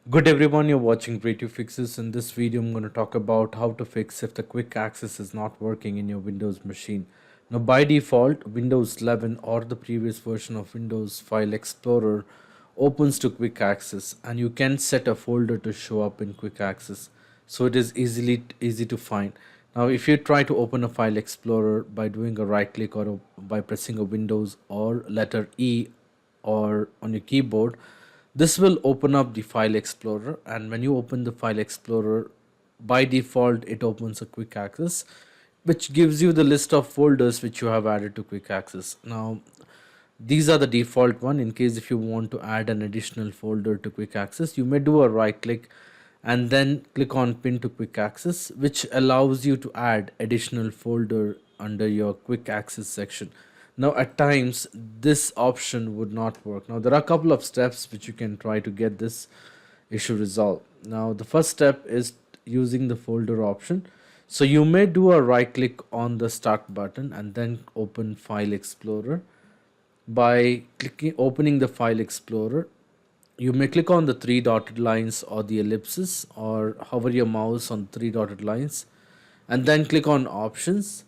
Good everyone, you're watching Creative Fixes. In this video, I'm going to talk about how to fix if the quick access is not working in your Windows machine. Now, by default, Windows 11 or the previous version of Windows File Explorer opens to quick access, and you can set a folder to show up in quick access, so it is easy to find. Now, if you try to open a File Explorer by doing a right click or by pressing a Windows or letter E or on your keyboard, this will open up the File Explorer, and when you open the File Explorer, by default it opens a quick access, which gives you the list of folders which you have added to quick access. Now, these are the default one. In case if you want to add an additional folder to quick access, you may do a right click and then click on pin to quick access, which allows you to add additional folder under your quick access section. Now, at times this option would not work. Now, there are a couple of steps which you can try to get this issue resolved. Now, the first step is using the folder option. So you may do a right click on the start button and then open File Explorer. By opening the File Explorer, you may click on the three dotted lines or the ellipses, or hover your mouse on three dotted lines and then click on Options.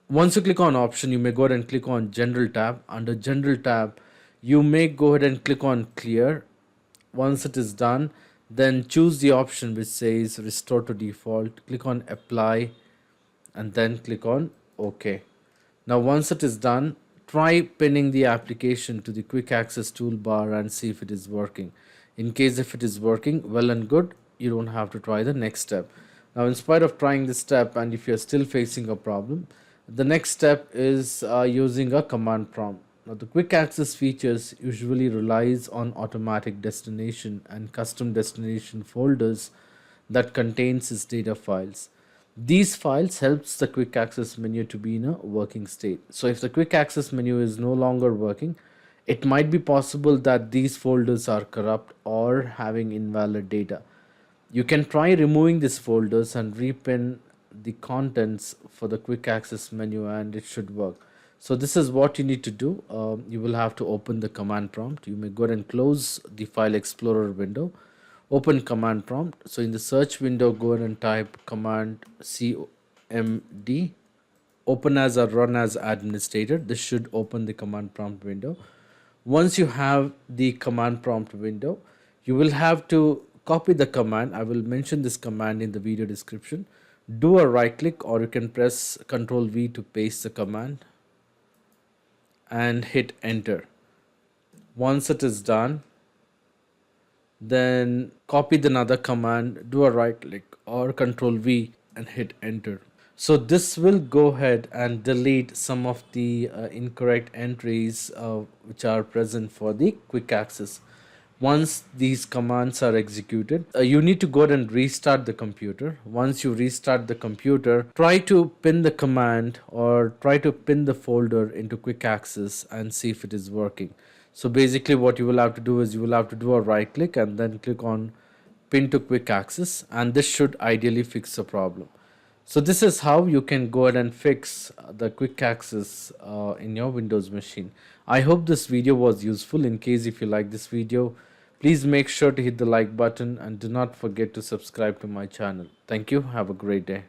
Once you click on Option, you may go ahead and click on General tab. Under General tab, you may go ahead and click on Clear. Once it is done, then choose the option which says Restore to Default. Click on Apply and then click on OK. Now, once it is done, try pinning the application to the quick access toolbar and see if it is working. In case if it is working, well and good, you don't have to try the next step. Now, in spite of trying this step, and if you're still facing a problem, the next step is using a command prompt. Now, the quick access features usually relies on automatic destination and custom destination folders that contains its data files. These files helps the quick access menu to be in a working state. So if the quick access menu is no longer working, it might be possible that these folders are corrupt or having invalid data. You can try removing these folders and repin the contents for the quick access menu, and it should work. So this is what you need to do. You will have to open the command prompt. You may go ahead and close the File Explorer window, open command prompt. So in the search window, go ahead and type command CMD, open as or run as administrator. This should open the command prompt window. Once you have the command prompt window, you will have to copy the command. I will mention this command in the video description. Do a right click, or you can press Ctrl V to paste the command and hit enter. Once it is done, then copy another command, do a right click or Ctrl V and hit enter. So this will go ahead and delete some of the incorrect entries which are present for the quick access. Once these commands are executed, you need to go ahead and restart the computer. Once you restart the computer, try to pin the command or try to pin the folder into quick access and see if it is working. So basically what you will have to do is you will have to do a right click and then click on pin to quick access, and this should ideally fix the problem. So this is how you can go ahead and fix the quick access in your Windows machine. I hope this video was useful. In case if you like this video, please make sure to hit the like button and do not forget to subscribe to my channel. Thank you. Have a great day.